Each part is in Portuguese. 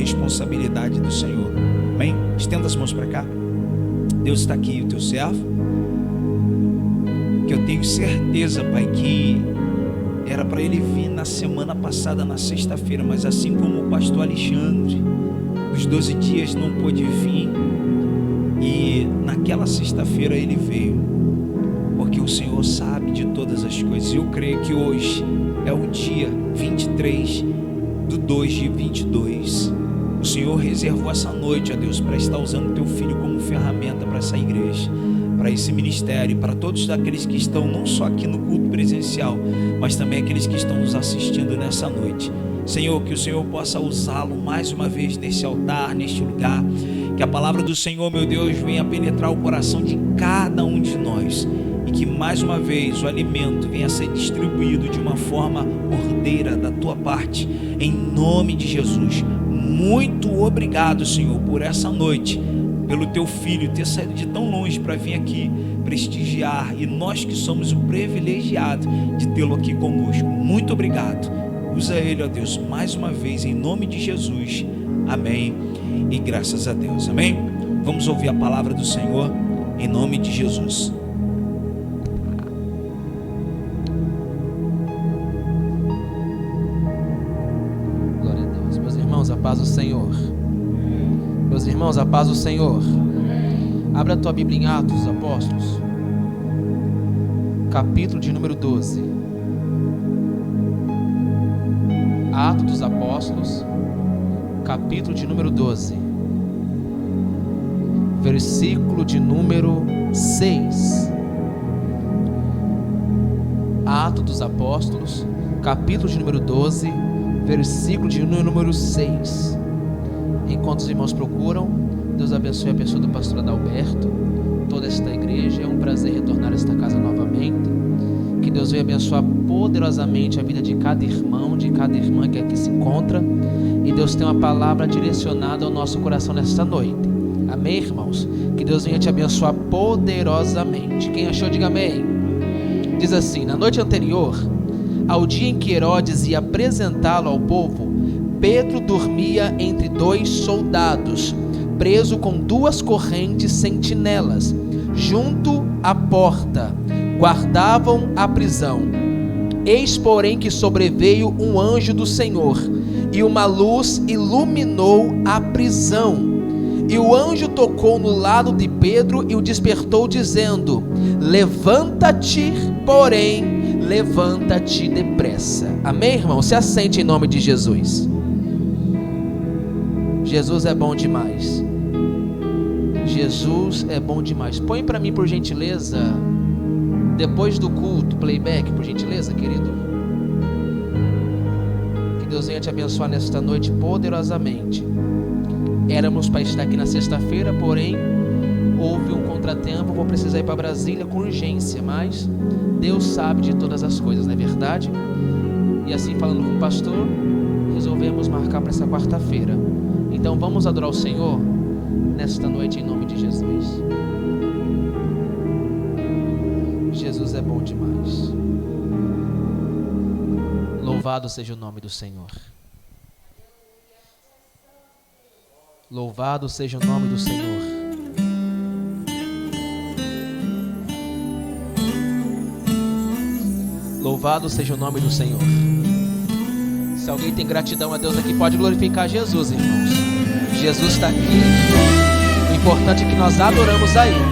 responsabilidade do Senhor. Amém? Estenda as mãos para cá. Deus está aqui, o teu servo, que eu tenho certeza, Pai, que era para ele vir na semana passada, na sexta-feira, mas assim como o pastor Alexandre, os 12 dias não pôde vir, e naquela sexta-feira ele veio, porque o Senhor sabe de todas as coisas. Eu creio que hoje é o dia 23/2/22. O Senhor reservou essa noite, ó Deus, para estar usando o teu filho como ferramenta para essa igreja, para esse ministério, para todos aqueles que estão não só aqui no culto presencial, mas também aqueles que estão nos assistindo nessa noite. Senhor, que o Senhor possa usá-lo mais uma vez nesse altar, neste lugar, que a palavra do Senhor, meu Deus, venha penetrar o coração de cada um de nós, e que mais uma vez o alimento venha a ser distribuído de uma forma ordeira da tua parte, em nome de Jesus. Muito obrigado, Senhor, por essa noite, pelo teu filho ter saído de tão longe para vir aqui prestigiar, e nós que somos o privilegiado de tê-lo aqui conosco. Muito obrigado. Usa ele, ó Deus, mais uma vez, em nome de Jesus. Amém. E graças a Deus. Amém. Vamos ouvir a palavra do Senhor em nome de Jesus. Glória a Deus. Meus irmãos, a paz do Senhor. Meus irmãos, a paz do Senhor. Abra a tua Bíblia em Atos dos Apóstolos, capítulo de número 12. Atos dos Apóstolos, capítulo de número 12, versículo de número 6. Atos dos Apóstolos, capítulo de número 12, versículo de número 6. Enquanto os irmãos procuram, Deus abençoe a pessoa do pastor Adalberto, toda esta igreja. É um prazer retornar a esta casa novamente. Que Deus venha abençoar poderosamente a vida de cada irmão, de cada irmã que aqui se encontra. E Deus tem uma palavra direcionada ao nosso coração nesta noite. Amém, irmãos? Que Deus venha te abençoar poderosamente. Quem achou, diga amém. Diz assim: na noite anterior, ao dia em que Herodes ia apresentá-lo ao povo, Pedro dormia entre 2 soldados, preso com 2 correntes sentinelas, junto à porta. Guardavam a prisão. Eis, porém, que sobreveio um anjo do Senhor, e uma luz iluminou a prisão. E o anjo tocou no lado de Pedro e o despertou, dizendo: levanta-te, porém, levanta-te depressa. Amém, irmão? Se assente em nome de Jesus. Jesus é bom demais. Jesus é bom demais. Põe para mim, por gentileza, depois do culto, playback, por gentileza, querido. Que Deus venha te abençoar nesta noite poderosamente. Éramos para estar aqui na sexta-feira, porém houve um contratempo. Vou precisar ir para Brasília com urgência, mas Deus sabe de todas as coisas, não é verdade? E assim, falando com o pastor, resolvemos marcar para essa quarta-feira. Então vamos adorar o Senhor nesta noite em nome de Jesus. Jesus é bom demais. Louvado seja o nome do Senhor. Louvado seja o nome do Senhor. Louvado seja o nome do Senhor. Se alguém tem gratidão a Deus aqui, pode glorificar Jesus, irmãos. Jesus está aqui. O importante é que nós adoramos a Ele.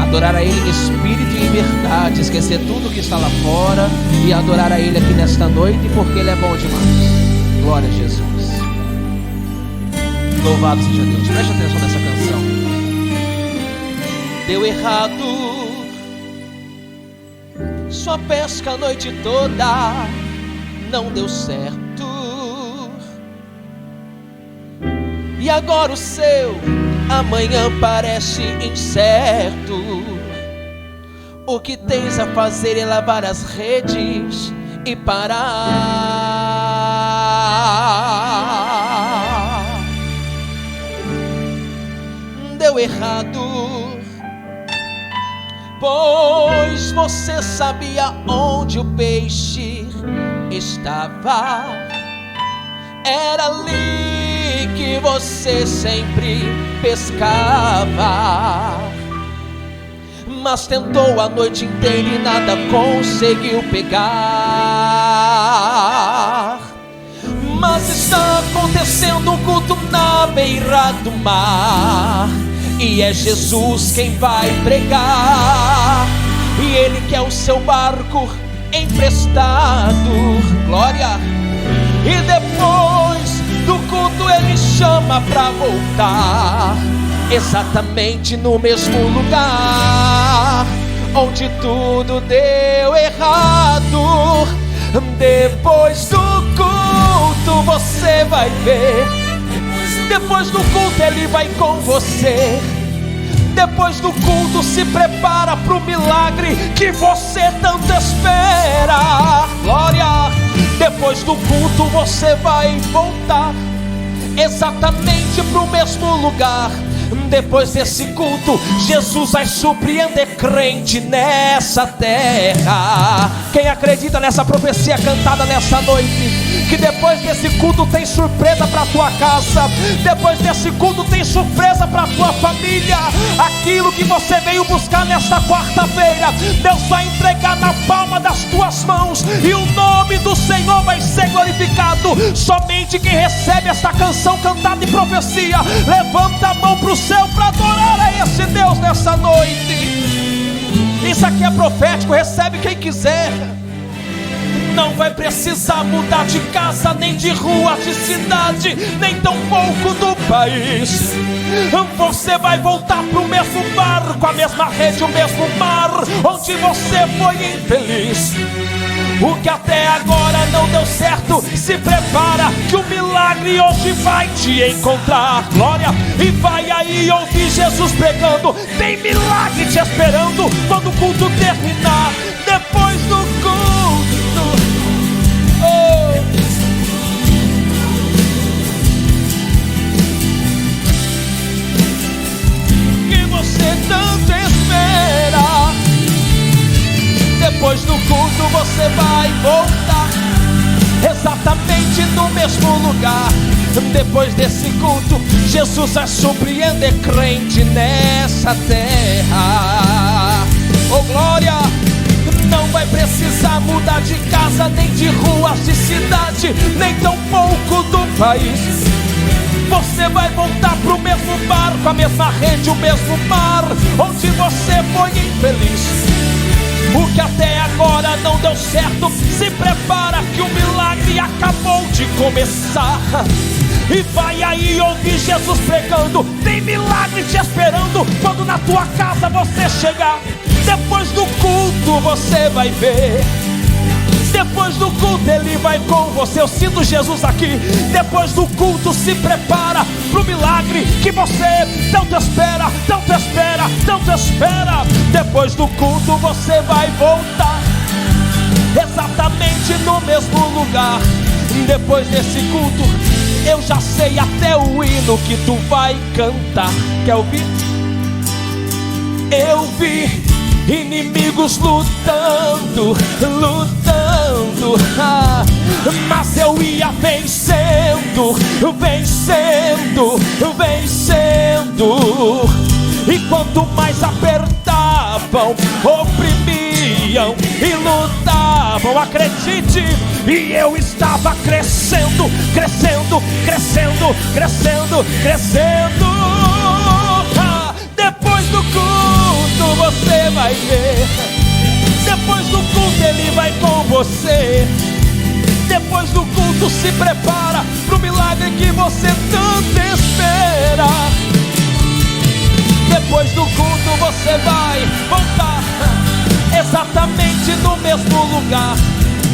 Adorar a Ele em espírito e em verdade. Esquecer tudo que está lá fora e adorar a Ele aqui nesta noite, porque Ele é bom demais. Glória a Jesus. Louvado seja Deus. Preste atenção nessa canção. Deu errado sua pesca a noite toda, não deu certo. E agora o seu amanhã parece incerto. O que tens a fazer é lavar as redes e parar. Deu errado, pois você sabia onde o peixe estava. Era ali você sempre pescava, mas tentou a noite inteira e nada conseguiu pegar. Mas está acontecendo um culto na beira do mar, e é Jesus quem vai pregar, e Ele quer o seu barco emprestado. Glória! E depois do culto Ele chama pra voltar, exatamente no mesmo lugar onde tudo deu errado. Depois do culto você vai ver, depois do culto Ele vai com você. Depois do culto se prepara pro milagre que você tanto espera. Glória! Depois do culto você vai voltar exatamente pro mesmo lugar. Depois desse culto, Jesus vai surpreender crente nessa terra. Quem acredita nessa profecia cantada nessa noite? Que depois desse culto tem surpresa para tua casa. Depois desse culto tem surpresa para tua família. Aquilo que você veio buscar nesta quarta-feira, Deus vai entregar na palma das tuas mãos, e o nome do Senhor vai ser glorificado. Somente quem recebe esta canção cantada em profecia, levanta a mão para o céu para adorar a esse Deus nessa noite. Isso aqui é profético, recebe quem quiser. Não vai precisar mudar de casa, nem de rua, de cidade, nem tão pouco do país. Você vai voltar pro mesmo barco, a mesma rede, o mesmo mar onde você foi infeliz. O que até agora não deu certo, se prepara que o milagre hoje vai te encontrar. Glória! E vai aí ouvir Jesus pregando. Tem milagre te esperando quando o culto terminar. Depois do culto, oh, que você tanto espera. Depois do culto você vai voltar exatamente no mesmo lugar. Depois desse culto, Jesus vai surpreender crente nessa terra. Oh glória! Não vai precisar mudar de casa, nem de ruas, de cidade, nem tão pouco do país. Você vai voltar pro mesmo barco, a mesma rede, o mesmo mar onde você foi infeliz. O que até agora não deu certo, se prepara que o milagre acabou de começar. E vai aí ouvir Jesus pregando. Tem milagre te esperando quando na tua casa você chegar. Depois do culto você vai ver. Depois do culto Ele vai com você. Eu sinto Jesus aqui. Depois do culto se prepara pro milagre que você tanto espera, tanto espera, tanto espera. Depois do culto você vai voltar exatamente no mesmo lugar. Depois desse culto eu já sei até o hino que tu vai cantar. Quer ouvir? Eu vi inimigos lutando, lutando, mas eu ia vencendo, vencendo, vencendo. E quanto mais apertavam, oprimiam e lutavam, acredite, e eu estava crescendo, crescendo, crescendo, crescendo, crescendo. Depois do culto você vai ver. Depois do culto Ele vai com você. Depois do culto se prepara pro milagre que você tanto espera. Depois do culto você vai voltar exatamente no mesmo lugar.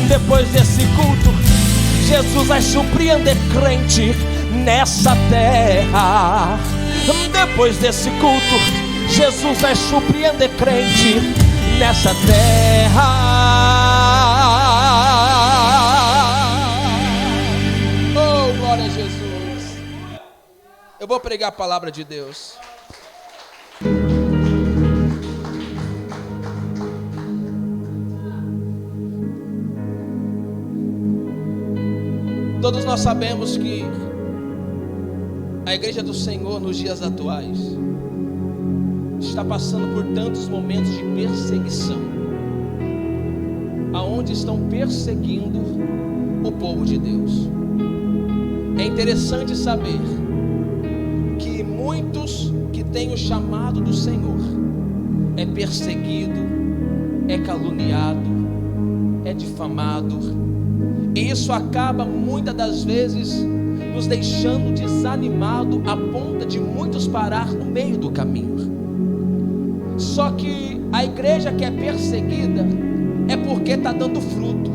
Depois desse culto Jesus vai surpreender crente nessa terra. Depois desse culto Jesus vai surpreender crente nessa terra. Oh, glória a Jesus. Eu vou pregar a palavra de Deus. Todos nós sabemos que A igreja do Senhor nos dias atuais está passando por tantos momentos de perseguição, aonde estão perseguindo o povo de Deus. É interessante saber que muitos que têm o chamado do Senhor é perseguido, é caluniado, é difamado, e isso acaba muitas das vezes nos deixando desanimado a ponto de muitos parar no meio do caminho. Só que a igreja que é perseguida é porque está dando fruto.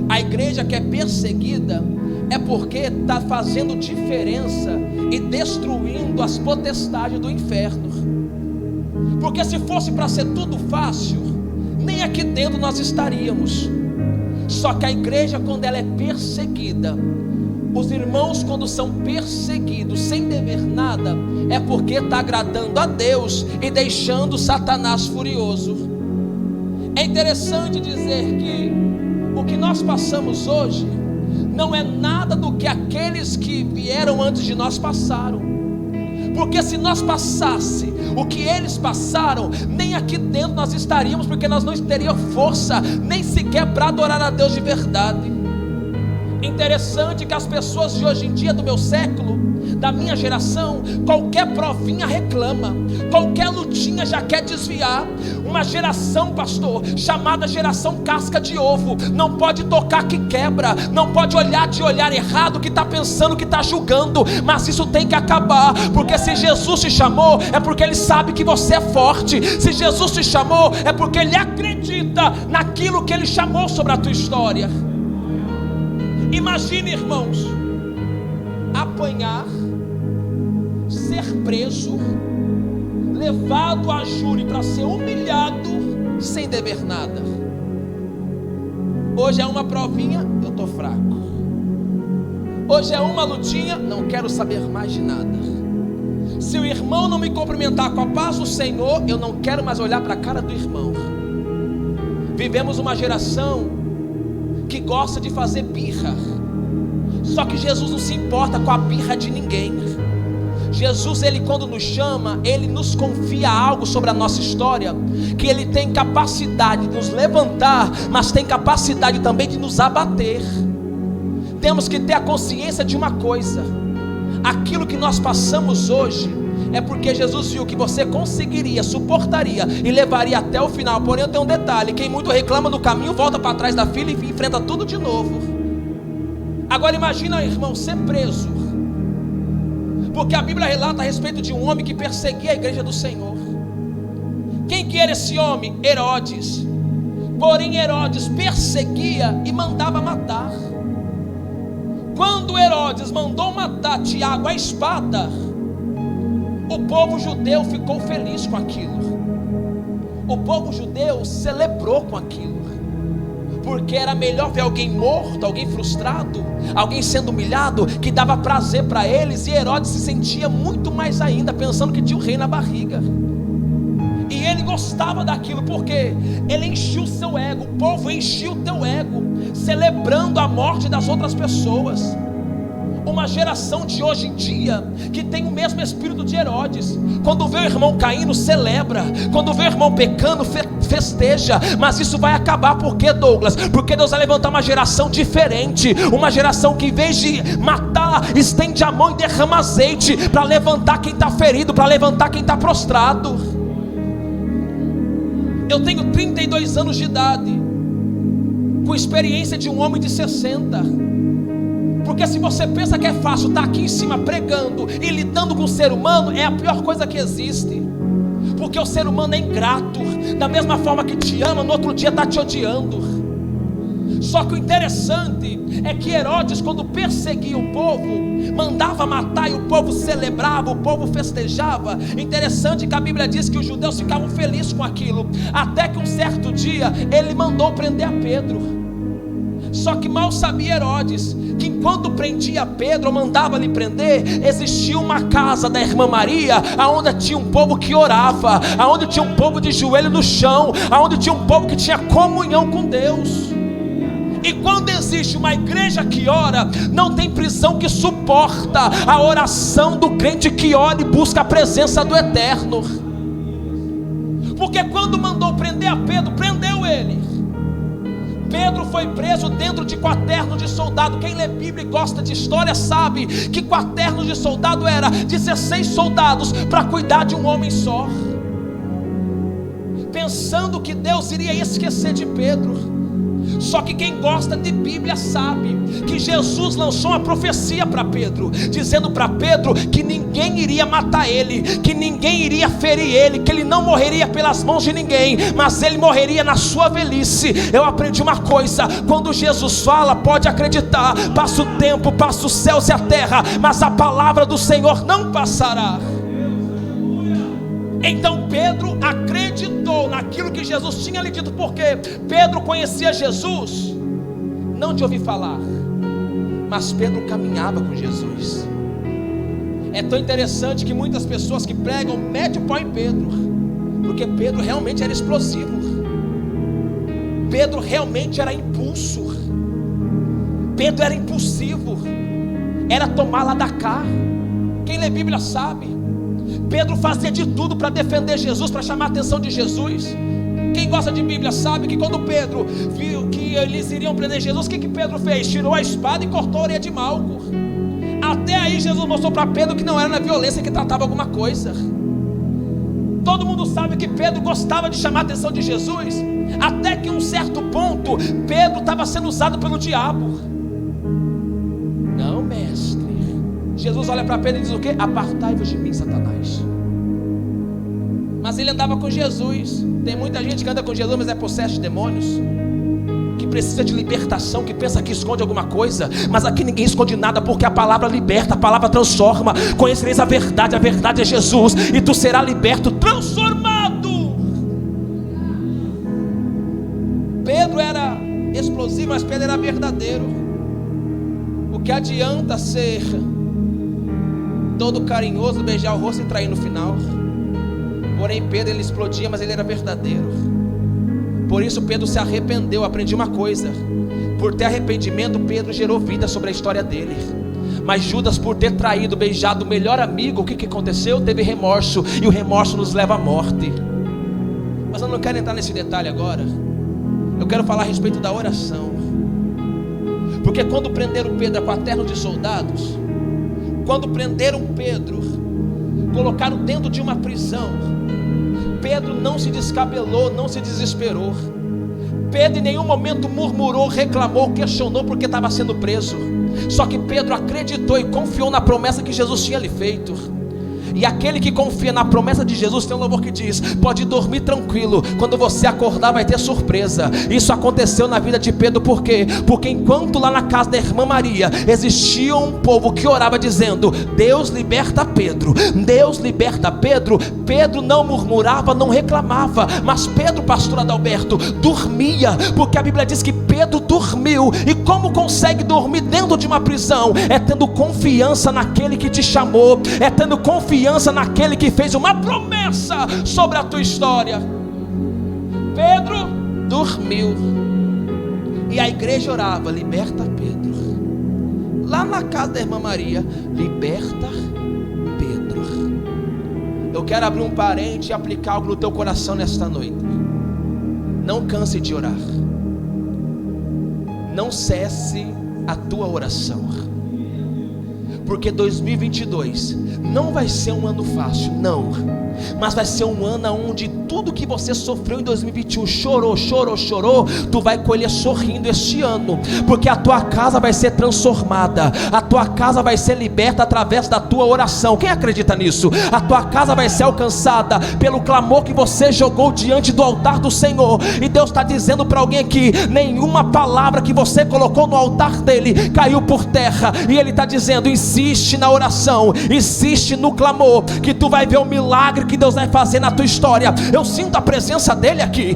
A igreja que é perseguida é porque está fazendo diferença e destruindo as potestades do inferno. Porque se fosse para ser tudo fácil, nem aqui dentro nós estaríamos. Só que a igreja, quando ela é perseguida, os irmãos, quando são perseguidos sem dever nada, é porque está agradando a Deus e deixando Satanás furioso. É interessante dizer que o que nós passamos hoje não é nada do que aqueles que vieram antes de nós passaram. Porque se nós passasse o que eles passaram, nem aqui dentro nós estaríamos, porque nós não teríamos força nem sequer para adorar a Deus de verdade. Interessante que as pessoas de hoje em dia, do meu século, da minha geração, qualquer provinha reclama, qualquer lutinha já quer desviar. Uma geração, pastor, chamada geração casca de ovo, não pode tocar que quebra, não pode olhar de olhar errado, que está pensando, que está julgando. Mas isso tem que acabar, porque se Jesus te chamou, é porque Ele sabe que você é forte. Se Jesus te chamou, é porque Ele acredita naquilo que Ele chamou sobre a tua história. Imagine, irmãos, apanhar, ser preso, levado a júri para ser humilhado, sem dever nada. Hoje é uma provinha, eu estou fraco. Hoje é uma lutinha, não quero saber mais de nada. Se o irmão não me cumprimentar com a paz do Senhor, eu não quero mais olhar para a cara do irmão. Vivemos uma geração que gosta de fazer birra. Só que Jesus não se importa com a birra de ninguém. Jesus, Ele quando nos chama, Ele nos confia algo sobre a nossa história, que Ele tem capacidade de nos levantar, mas tem capacidade também de nos abater. Temos que ter a consciência de uma coisa: aquilo que nós passamos hoje é porque Jesus viu que você conseguiria, suportaria e levaria até o final. Porém, eu tenho um detalhe: quem muito reclama no caminho, volta para trás da fila e enfrenta tudo de novo. Agora imagina, irmão, ser preso, porque a Bíblia relata a respeito de um homem que perseguia a igreja do Senhor. Quem que era esse homem? Herodes. Porém Herodes perseguia e mandava matar. Quando Herodes mandou matar Tiago à espada, o povo judeu ficou feliz com aquilo. O povo judeu celebrou com aquilo, porque era melhor ver alguém morto, alguém frustrado, alguém sendo humilhado, que dava prazer para eles. E Herodes se sentia muito mais ainda, pensando que tinha o rei na barriga. E ele gostava daquilo, porque ele enchia o seu ego. O povo enchia o teu ego, celebrando a morte das outras pessoas. Uma geração de hoje em dia que tem o mesmo espírito de Herodes. Quando vê o irmão caindo, celebra. Quando vê o irmão pecando, festeja. Mas isso vai acabar. Por quê, Douglas? Porque Deus vai levantar uma geração diferente. Uma geração que, em vez de matar, estende a mão e derrama azeite para levantar quem está ferido, para levantar quem está prostrado. Eu tenho 32 anos de idade, com experiência de um homem de 60. Porque se você pensa que é fácil estar aqui em cima pregando e lidando com o ser humano, é a pior coisa que existe. Porque o ser humano é ingrato. Da mesma forma que te ama, no outro dia está te odiando. Só que o interessante é que Herodes, quando perseguia o povo, mandava matar e o povo celebrava, o povo festejava. Interessante que a Bíblia diz que os judeus ficavam felizes com aquilo. Até que um certo dia ele mandou prender a Pedro. Só que mal sabia Herodes que enquanto prendia Pedro, ou mandava lhe prender, existia uma casa da irmã Maria, aonde tinha um povo que orava, aonde tinha um povo de joelho no chão, aonde tinha um povo que tinha comunhão com Deus. E quando existe uma igreja que ora, não tem prisão que suporta a oração do crente que ora e busca a presença do Eterno. Porque quando mandou prender a Pedro, prendeu ele. Pedro foi preso dentro de quaternos de soldado. Quem lê Bíblia e gosta de história sabe que quaternos de soldado era 16 soldados para cuidar de um homem só, pensando que Deus iria esquecer de Pedro. Só que quem gosta de Bíblia sabe que Jesus lançou uma profecia para Pedro, dizendo para Pedro que ninguém iria matar ele, que ninguém iria ferir ele, que ele não morreria pelas mãos de ninguém, mas ele morreria na sua velhice. Eu aprendi uma coisa: quando Jesus fala, pode acreditar, passa o tempo, passa os céus e a terra, mas a palavra do Senhor não passará. Então Pedro acreditou naquilo que Jesus tinha lhe dito, porque Pedro conhecia Jesus, não de ouvir falar, mas Pedro caminhava com Jesus. É tão interessante que muitas pessoas que pregam metem o pau em Pedro, porque Pedro realmente era explosivo, Pedro realmente era impulso, Pedro era impulsivo, era tomar lá da cá. Quem lê Bíblia sabe, Pedro fazia de tudo para defender Jesus, para chamar a atenção de Jesus. Quem gosta de Bíblia sabe que quando Pedro viu que eles iriam prender Jesus, o que Pedro fez? Tirou a espada e cortou a orelha de Malco. Até aí Jesus mostrou para Pedro que não era na violência que tratava alguma coisa. Todo mundo sabe que Pedro gostava de chamar a atenção de Jesus, até que em um certo ponto Pedro estava sendo usado pelo diabo. Não, mestre. Jesus olha para Pedro e diz o quê? Apartai-vos de mim, Satanás. Mas ele andava com Jesus. Tem muita gente que anda com Jesus, mas é possesso de demônios, que precisa de libertação, que pensa que esconde alguma coisa. Mas aqui ninguém esconde nada, porque a palavra liberta, a palavra transforma. Conhecereis a verdade é Jesus, e tu serás liberto, transformado. Pedro era explosivo, mas Pedro era verdadeiro. O que adianta ser todo carinhoso, beijar o rosto e trair no final? Porém Pedro, ele explodia, mas ele era verdadeiro. Por isso Pedro se arrependeu. Aprendi uma coisa: por ter arrependimento, Pedro gerou vida sobre a história dele. Mas Judas, por ter traído, beijado o melhor amigo, o que aconteceu? Teve remorso, e o remorso nos leva à morte. Mas eu não quero entrar nesse detalhe agora. Eu quero falar a respeito da oração. Porque quando prenderam Pedro a quaternos de soldados, quando prenderam Pedro, colocaram dentro de uma prisão, Pedro não se descabelou, não se desesperou. Pedro em nenhum momento murmurou, reclamou, questionou porque estava sendo preso. Só que Pedro acreditou e confiou na promessa que Jesus tinha lhe feito. E aquele que confia na promessa de Jesus, tem um louvor que diz: pode dormir tranquilo, quando você acordar vai ter surpresa. Isso aconteceu na vida de Pedro. Por quê? Porque enquanto lá na casa da irmã Maria existia um povo que orava dizendo: Deus liberta Pedro, Deus liberta Pedro, Pedro não murmurava, não reclamava. Mas Pedro, pastor Adalberto, dormia, porque a Bíblia diz que Pedro dormiu. E como consegue dormir dentro de uma prisão? É tendo confiança naquele que te chamou, é tendo confiança naquele que fez uma promessa sobre a tua história. Pedro dormiu, e a igreja orava: liberta Pedro. Lá na casa da irmã Maria: liberta Pedro. Eu quero abrir um parênteses e aplicar algo no teu coração nesta noite. Não canse de orar, não cesse a tua oração, porque 2022 não vai ser um ano fácil, não, mas vai ser um ano onde tudo que você sofreu em 2021, chorou, tu vai colher sorrindo este ano, porque a tua casa vai ser transformada, a tua casa vai ser liberta através da tua oração. Quem acredita nisso? A tua casa vai ser alcançada pelo clamor que você jogou diante do altar do Senhor. E Deus está dizendo para alguém aqui: nenhuma palavra que você colocou no altar dele caiu por terra. E Ele está dizendo: insiste na oração, insiste no clamor, que tu vai ver o milagre que Deus vai fazer na tua história. Eu sinto a presença dele aqui.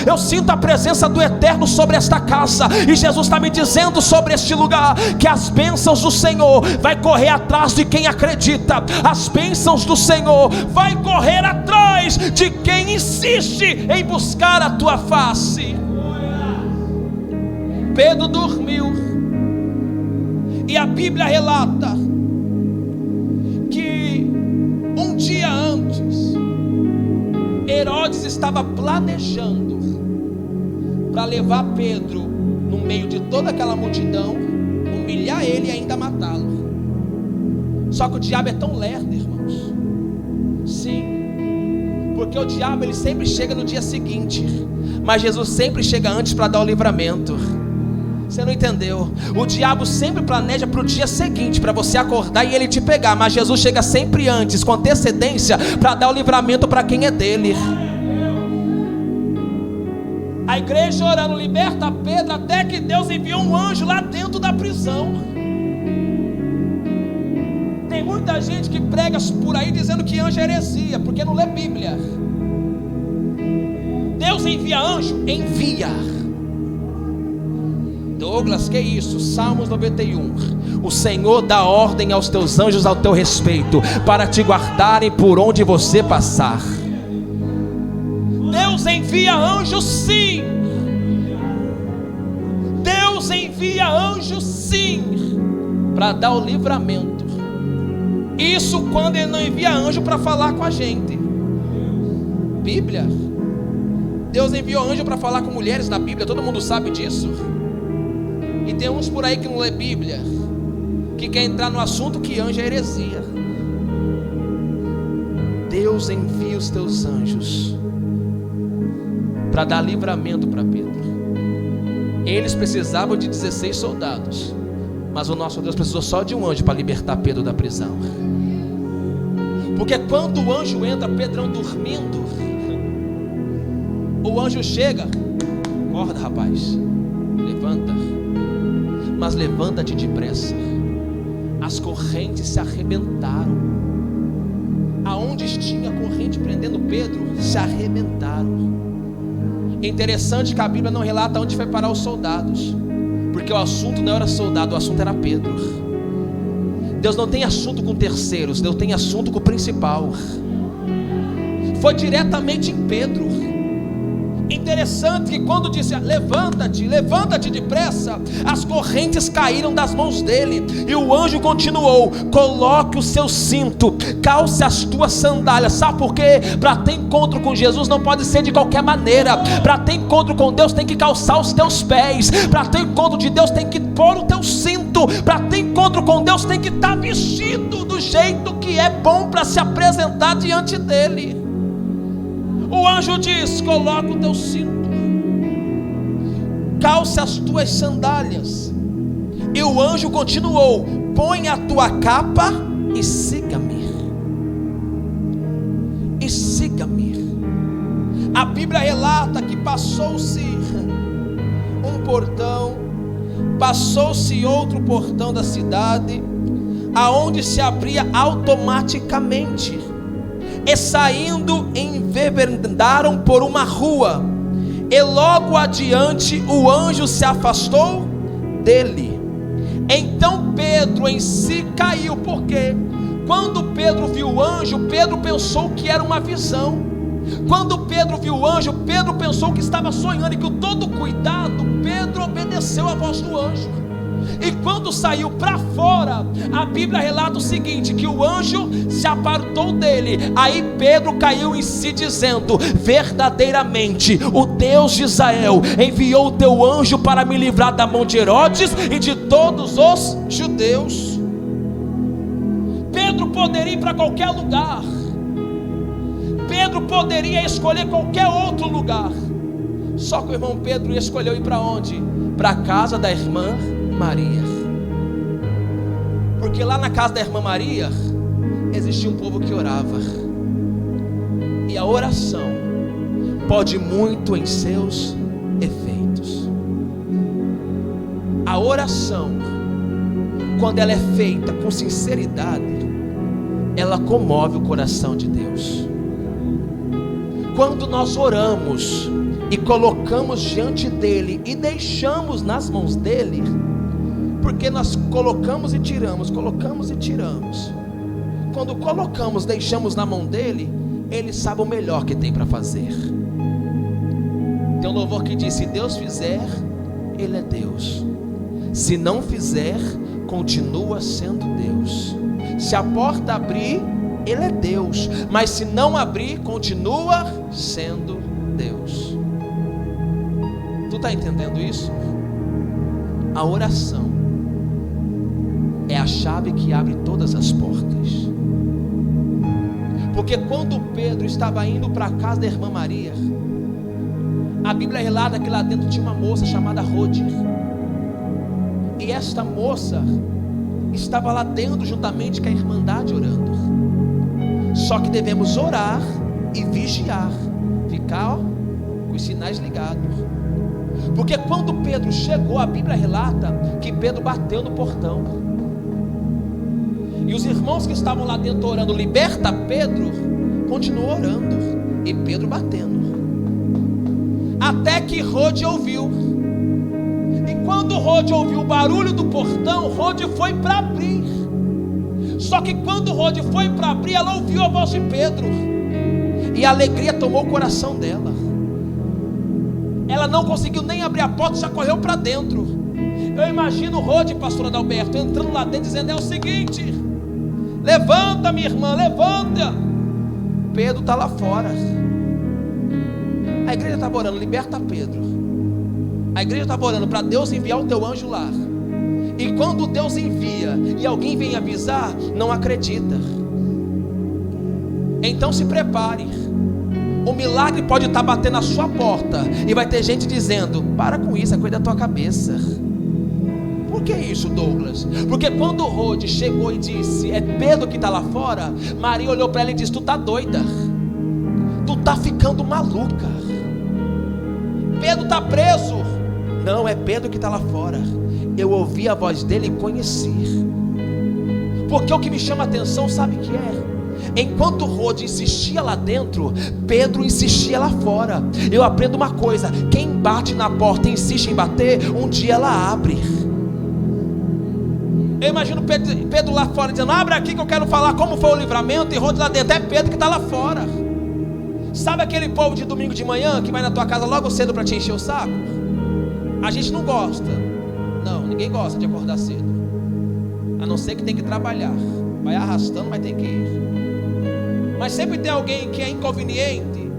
Eu sinto a presença do Eterno sobre esta casa. E Jesus está me dizendo sobre este lugar que as bênçãos do Senhor vai correr atrás de quem acredita. As bênçãos do Senhor vai correr atrás corações de quem insiste em buscar a tua face. Pedro dormiu, e a Bíblia relata que um dia antes, Herodes estava planejando para levar Pedro no meio de toda aquela multidão, humilhar ele e ainda matá-lo. Só que o diabo é tão lerdo, irmãos. Sim, porque o diabo ele sempre chega no dia seguinte, mas Jesus sempre chega antes para dar o livramento. Você não entendeu? O diabo sempre planeja para o dia seguinte, para você acordar e ele te pegar, mas Jesus chega sempre antes, com antecedência, para dar o livramento para quem é dele. A igreja orando, liberta Pedro, até que Deus enviou um anjo lá dentro da prisão. Tem muita gente que prega por aí dizendo que anjo é heresia, porque não lê Bíblia. Deus envia anjo? Envia. Douglas, que isso? Salmos 91. O Senhor dá ordem aos teus anjos ao teu respeito, para te guardarem por onde você passar. Deus envia anjos, sim. Deus envia anjos, sim, para dar o livramento. Isso quando Ele não envia anjo para falar com a gente. Bíblia. Deus enviou anjo para falar com mulheres na Bíblia, todo mundo sabe disso. E tem uns por aí que não lê Bíblia, que quer entrar no assunto que anjo é heresia. Deus envia os teus anjos para dar livramento para Pedro. Eles precisavam de 16 soldados, mas o nosso Deus precisou só de um anjo para libertar Pedro da prisão. Porque quando o anjo entra, Pedrão dormindo, o anjo chega: acorda, rapaz, levanta, mas levanta-te depressa. As correntes se arrebentaram. Aonde tinha corrente prendendo Pedro, se arrebentaram. Interessante que a Bíblia não relata onde foi parar os soldados, porque o assunto não era soldado, o assunto era Pedro. Deus não tem assunto com terceiros, Deus tem assunto com o principal. Foi diretamente em Pedro. Interessante que quando disse levanta-te, levanta-te depressa, as correntes caíram das mãos dele. E o anjo continuou: coloque o seu cinto, calce as tuas sandálias. Sabe por quê? Para ter encontro com Jesus não pode ser de qualquer maneira. Para ter encontro com Deus tem que calçar os teus pés. Para ter encontro de Deus tem que pôr o teu cinto. Para ter encontro com Deus tem que estar vestido do jeito que é bom para se apresentar diante dele. O anjo diz: coloca o teu cinto, calce as tuas sandálias. E o anjo continuou: põe a tua capa e siga-me. E siga-me. A Bíblia relata que passou-se um portão, passou-se outro portão da cidade, aonde se abria automaticamente. E saindo, enveredaram por uma rua, e logo adiante o anjo se afastou dele. Então Pedro em si caiu, porque quando Pedro viu o anjo, Pedro pensou que era uma visão. Quando Pedro viu o anjo, Pedro pensou que estava sonhando, e com todo cuidado Pedro obedeceu a voz do anjo. E quando saiu para fora, a Bíblia relata o seguinte: que o anjo se apartou dele. Aí Pedro caiu em si, dizendo: verdadeiramente o Deus de Israel enviou o teu anjo para me livrar da mão de Herodes e de todos os judeus. Pedro poderia ir para qualquer lugar. Pedro poderia escolher qualquer outro lugar. Só que o irmão Pedro escolheu ir para onde? Para a casa da irmã Maria. Porque lá na casa da irmã Maria existia um povo que orava. E a oração pode muito em seus efeitos. A oração, quando ela é feita com sinceridade, ela comove o coração de Deus. Quando nós oramos e colocamos diante dele e deixamos nas mãos dele, porque nós colocamos e tiramos, colocamos e tiramos. Quando colocamos, deixamos na mão dele, Ele sabe o melhor que tem para fazer. Tem um louvor que diz: se Deus fizer, Ele é Deus. Se não fizer, continua sendo Deus. Se a porta abrir, Ele é Deus. Mas se não abrir, continua sendo Deus. Tu está entendendo isso? A oração é a chave que abre todas as portas. Porque quando Pedro estava indo para a casa da irmã Maria, a Bíblia relata que lá dentro tinha uma moça chamada Rode. E esta moça estava lá dentro juntamente com a irmandade orando. Só que devemos orar e vigiar, ficar com os sinais ligados. Porque quando Pedro chegou, a Bíblia relata que Pedro bateu no portão. E os irmãos que estavam lá dentro orando: liberta Pedro, continuou orando. E Pedro batendo. Até que Rode ouviu. E quando Rode ouviu o barulho do portão, Rode foi para abrir. Só que quando Rode foi para abrir, ela ouviu a voz de Pedro. E a alegria tomou o coração dela. Ela não conseguiu nem abrir a porta, já correu para dentro. Eu imagino Rode, pastor Adalberto, entrando lá dentro dizendo: é o seguinte, levanta minha irmã, levanta. Pedro está lá fora. A igreja estava orando: liberta Pedro. A igreja estava orando para Deus enviar o teu anjo lá. E quando Deus envia e alguém vem avisar, não acredita. Então se prepare. O milagre pode estar batendo na sua porta e vai ter gente dizendo: para com isso, é coisa da tua cabeça. Por que isso, Douglas? Porque quando Rode chegou e disse: é Pedro que está lá fora, Maria olhou para ela e disse: tu está doida, tu está ficando maluca, Pedro está preso. Não, é Pedro que está lá fora. Eu ouvi a voz dele e conheci. Porque o que me chama a atenção, sabe o que é? Enquanto Rode insistia lá dentro, Pedro insistia lá fora. Eu aprendo uma coisa: quem bate na porta e insiste em bater, um dia ela abre. Eu imagino Pedro lá fora dizendo: abre aqui que eu quero falar como foi o livramento. E Rode lá dentro: é Pedro que está lá fora. Sabe aquele povo de domingo de manhã que vai na tua casa logo cedo para te encher o saco? A gente não gosta. Não, ninguém gosta de acordar cedo, a não ser que tem que trabalhar. Vai arrastando, mas tem que ir. Mas sempre tem alguém que é inconveniente,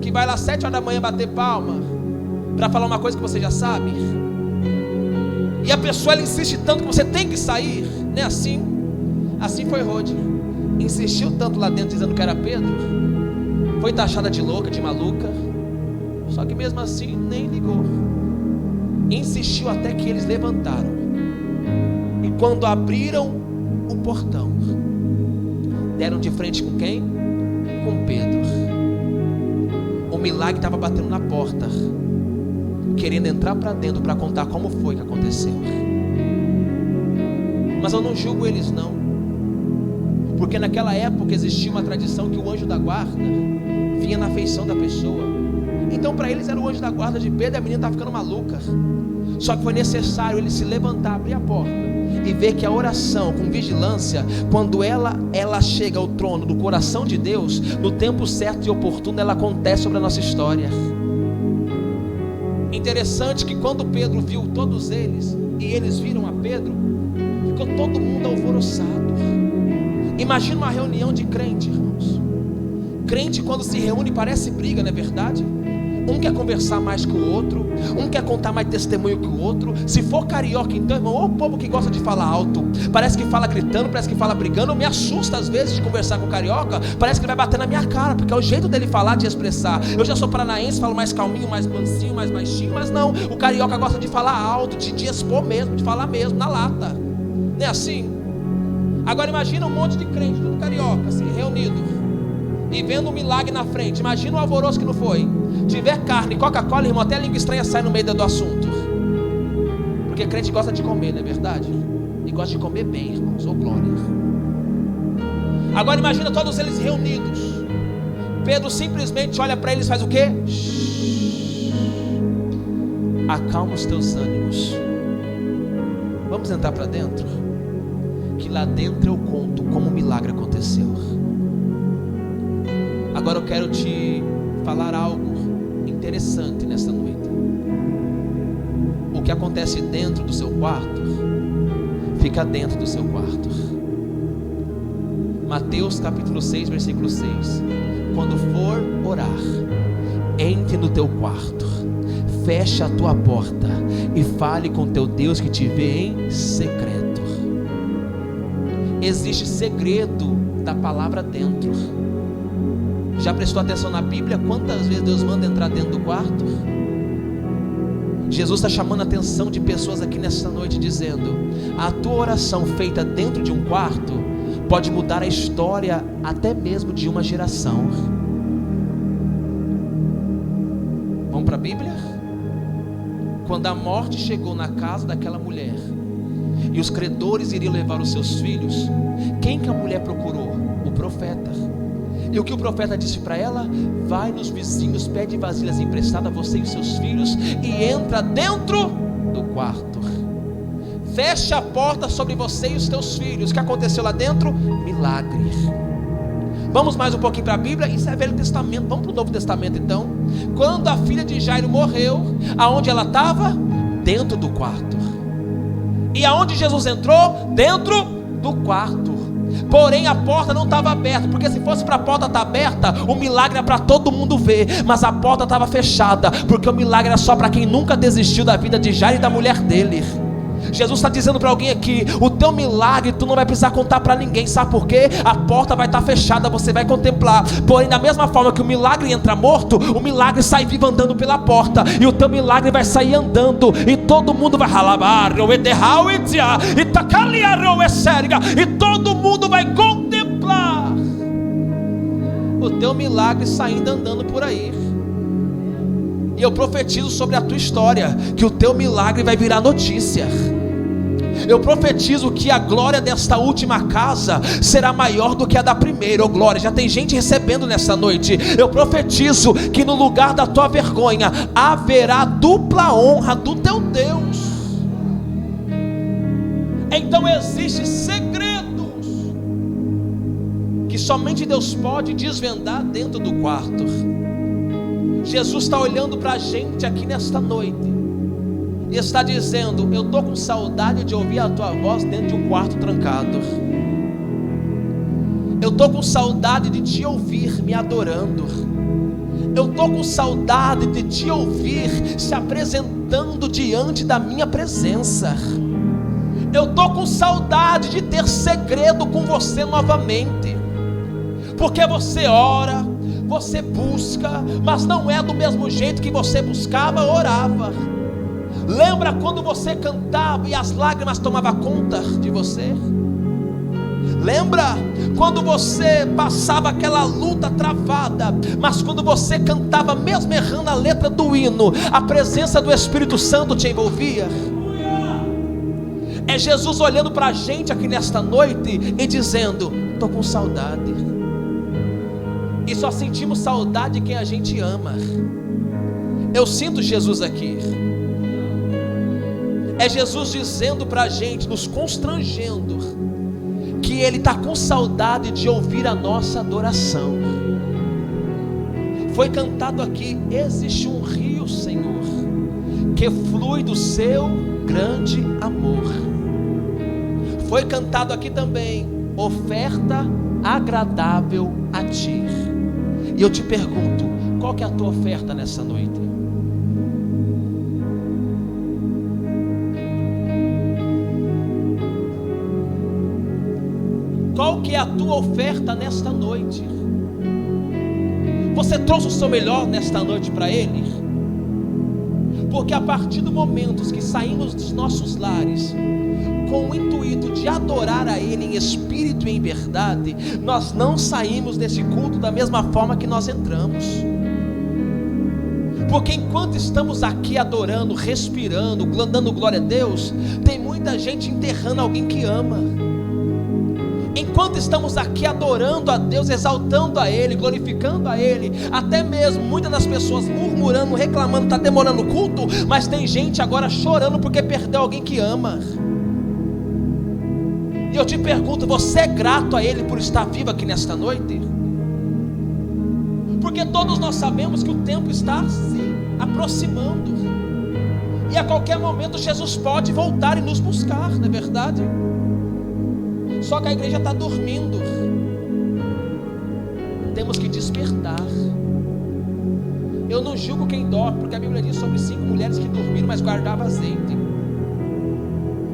que vai lá 7 horas da manhã bater palma para falar uma coisa que você já sabe. E a pessoa, ela insiste tanto que você tem que sair. Não é assim? Assim foi Rode. Insistiu tanto lá dentro dizendo que era Pedro. Foi taxada de louca, de maluca. Só que mesmo assim nem ligou. Insistiu até que eles levantaram. E quando abriram o portão, deram de frente com quem? Com Pedro. O milagre estava batendo na porta, querendo entrar para dentro para contar como foi que aconteceu. Mas eu não julgo eles não, porque naquela época existia uma tradição que o anjo da guarda vinha na feição da pessoa. Então para eles era o anjo da guarda de Pedro, e a menina estava ficando maluca. Só que foi necessário ele se levantar, abrir a porta e ver que a oração com vigilância, quando ela chega ao trono do coração de Deus, no tempo certo e oportuno, ela acontece sobre a nossa história. Interessante que quando Pedro viu todos eles, e eles viram a Pedro, ficou todo mundo alvoroçado. Imagina uma reunião de crente, irmãos. Crente, quando se reúne, parece briga, não é verdade? Um quer conversar mais que o outro, um quer contar mais testemunho que o outro. Se for carioca, então, irmão, ou o povo que gosta de falar alto, parece que fala gritando, parece que fala brigando. Me assusta às vezes de conversar com o carioca, parece que ele vai bater na minha cara, porque é o jeito dele falar, de expressar. Eu já sou paranaense, falo mais calminho, mais mansinho, mais baixinho, mas não, o carioca gosta de falar alto, de expor mesmo, de falar mesmo, na lata. Não é assim? Agora imagina um monte de crente, tudo carioca, assim, reunido, e vendo um milagre na frente. Imagina o alvoroço que não foi. Tiver carne, Coca-Cola, irmão, até a língua estranha sai no meio do assunto. Porque crente gosta de comer, não é verdade? E gosta de comer bem, irmãos, ou glória. Agora imagina todos eles reunidos. Pedro simplesmente olha para eles e faz o quê? Acalma os teus ânimos. Vamos entrar para dentro? Que lá dentro eu conto como o milagre aconteceu. Agora eu quero te falar algo interessante nesta noite. O que acontece dentro do seu quarto, fica dentro do seu quarto. Mateus capítulo 6, versículo 6. Quando for orar, entre no teu quarto, feche a tua porta e fale com teu Deus que te vê em secreto. Existe segredo da palavra dentro. Já prestou atenção na Bíblia? Quantas vezes Deus manda entrar dentro do quarto? Jesus está chamando a atenção de pessoas aqui nessa noite, dizendo: a tua oração feita dentro de um quarto pode mudar a história até mesmo de uma geração. Vamos para a Bíblia? Quando a morte chegou na casa daquela mulher e os credores iriam levar os seus filhos, quem que a mulher procurou? O profeta. E o que o profeta disse para ela? Vai nos vizinhos, pede vasilhas emprestadas a você e os seus filhos e entra dentro do quarto. Fecha a porta sobre você e os teus filhos. O que aconteceu lá dentro? Milagre. Vamos mais um pouquinho para a Bíblia. Isso é Velho Testamento. Vamos para o Novo Testamento então. Quando a filha de Jairo morreu, aonde ela estava? Dentro do quarto. E aonde Jesus entrou? Dentro do quarto. Porém a porta não estava aberta, porque se fosse para a porta estar aberta, o milagre era para todo mundo ver, mas a porta estava fechada, porque o milagre era só para quem nunca desistiu da vida de Jairo e da mulher dele. Jesus está dizendo para alguém aqui: o teu milagre tu não vai precisar contar para ninguém, sabe por quê? A porta vai estar fechada, você vai contemplar. Porém da mesma forma que o milagre entra morto, o milagre sai vivo andando pela porta, e o teu milagre vai sair andando, e todo mundo vai ralabar, e todo mundo vai contemplar o teu milagre saindo andando por aí. E eu profetizo sobre a tua história que o teu milagre vai virar notícia. Eu profetizo que a glória desta última casa será maior do que a da primeira. Oh glória, já tem gente recebendo nessa noite. Eu profetizo que no lugar da tua vergonha haverá dupla honra do teu Deus. Então existem segredos que somente Deus pode desvendar dentro do quarto. Jesus está olhando para a gente aqui nesta noite e está dizendo: eu estou com saudade de ouvir a tua voz dentro de um quarto trancado. Eu estou com saudade de te ouvir me adorando. Eu estou com saudade de te ouvir se apresentando diante da minha presença. Eu estou com saudade de ter segredo com você novamente, porque você ora, você busca, mas não é do mesmo jeito que você buscava, orava. Lembra quando você cantava e as lágrimas tomavam conta de você? Lembra quando você passava aquela luta travada, mas quando você cantava, mesmo errando a letra do hino, a presença do Espírito Santo te envolvia? É Jesus olhando para a gente aqui nesta noite e dizendo: estou com saudade. E só sentimos saudade de quem a gente ama. Eu sinto Jesus aqui. É Jesus dizendo para a gente, nos constrangendo, que Ele está com saudade de ouvir a nossa adoração. Foi cantado aqui: existe um rio, Senhor, que flui do seu grande amor. Foi cantado aqui também: oferta agradável a Ti. E eu te pergunto, qual que é a tua oferta nessa noite? Qual que é a tua oferta nesta noite? Você trouxe o seu melhor nesta noite para Ele? Porque a partir do momento que saímos dos nossos lares com o intuito de adorar a Ele em espírito e em verdade, nós não saímos desse culto da mesma forma que nós entramos. Porque enquanto estamos aqui adorando, respirando, dando glória a Deus, tem muita gente enterrando alguém que ama. Enquanto estamos aqui adorando a Deus, exaltando a Ele, glorificando a Ele, até mesmo muitas das pessoas murmurando, reclamando, está demorando o culto, mas tem gente agora chorando porque perdeu alguém que ama. E eu te pergunto, você é grato a Ele por estar vivo aqui nesta noite? Porque todos nós sabemos que o tempo está se aproximando, e a qualquer momento Jesus pode voltar e nos buscar, não é verdade? Só que a igreja está dormindo. Temos que despertar. Eu não julgo quem dorme, porque a Bíblia diz sobre 5 mulheres que dormiram, mas guardavam azeite.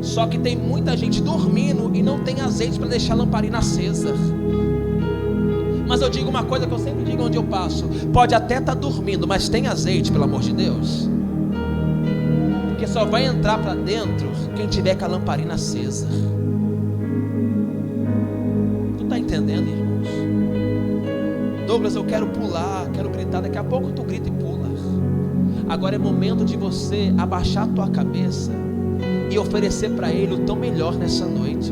Só que tem muita gente dormindo e não tem azeite para deixar a lamparina acesa. Mas eu digo uma coisa que eu sempre digo onde eu passo: pode até estar dormindo, mas tem azeite, pelo amor de Deus. Porque só vai entrar para dentro quem tiver com a lamparina acesa. Tu está entendendo, irmãos? Douglas, eu quero pular, quero gritar. Daqui a pouco tu grita e pula. Agora é momento de você abaixar a tua cabeça e oferecer para Ele o teu melhor nessa noite.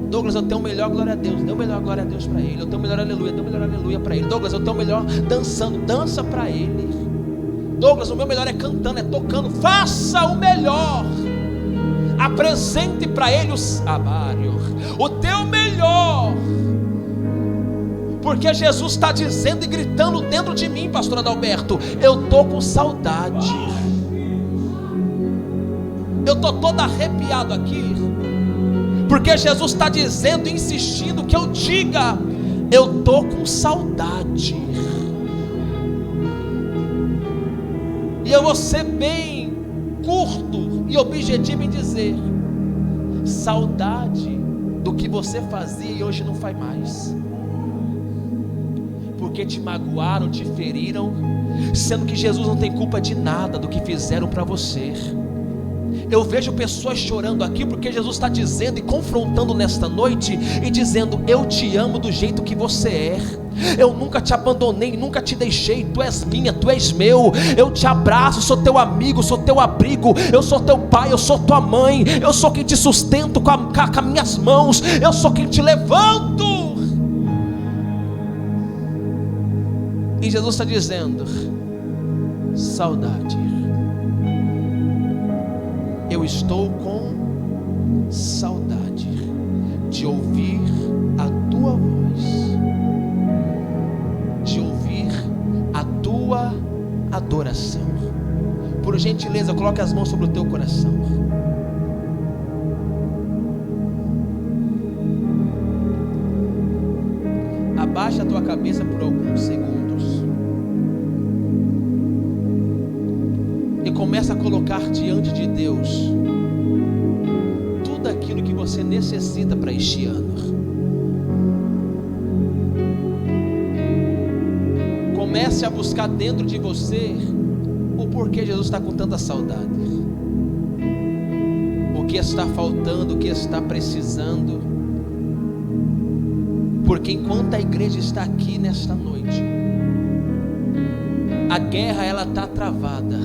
Douglas, eu tenho o melhor glória a Deus. Dê o melhor glória a Deus para Ele. Eu tenho o melhor aleluia. Dê o melhor aleluia para Ele. Douglas, eu tenho o melhor dançando. Dança para Ele. Douglas, o meu melhor é cantando, é tocando. Faça o melhor. Apresente para Ele o teu melhor. Porque Jesus está dizendo e gritando dentro de mim, pastor Adalberto: eu estou com saudade. Eu estou todo arrepiado aqui, porque Jesus está dizendo e insistindo que eu diga: eu estou com saudade. E eu vou ser bem curto e objetivo em dizer: saudade do que você fazia e hoje não faz mais. Porque te magoaram, te feriram, sendo que Jesus não tem culpa de nada do que fizeram para você. Eu vejo pessoas chorando aqui porque Jesus está dizendo e confrontando nesta noite e dizendo: eu te amo do jeito que você é. Eu nunca te abandonei, nunca te deixei. Tu és minha, tu és meu. Eu te abraço, sou teu amigo, sou teu abrigo. Eu sou teu pai, eu sou tua mãe. Eu sou quem te sustento com as minhas mãos. Eu sou quem te levanto. E Jesus está dizendo: saudade. Eu estou com saudade de ouvir a tua voz, de ouvir a tua adoração. Por gentileza, coloque as mãos sobre o teu coração. Abaixa a tua cabeça por alguns segundos e começa a colocar diante de Deus tudo aquilo que você necessita para este ano. Comece a buscar dentro de você o porquê Jesus está com tanta saudade, o que está faltando, o que está precisando. Porque enquanto a igreja está aqui nesta noite, a guerra ela está travada,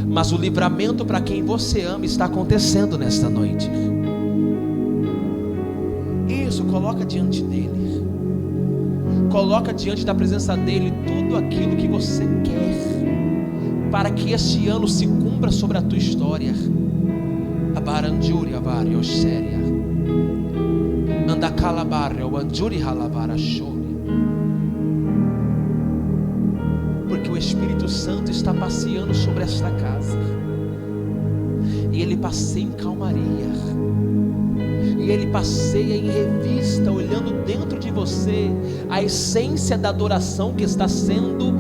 mas o livramento para quem você ama está acontecendo nesta noite. Isso, coloca diante dele, coloca diante da presença dele tudo aquilo que você quer, para que este ano se cumpra sobre a tua história. Abaranjuri avario séria, anda calabarre o anjuri halavara shori. Porque o Espírito Santo está passeando sobre esta casa, e ele passeia em calmaria, e ele passeia em revista, olhando dentro de você a essência da adoração que está sendo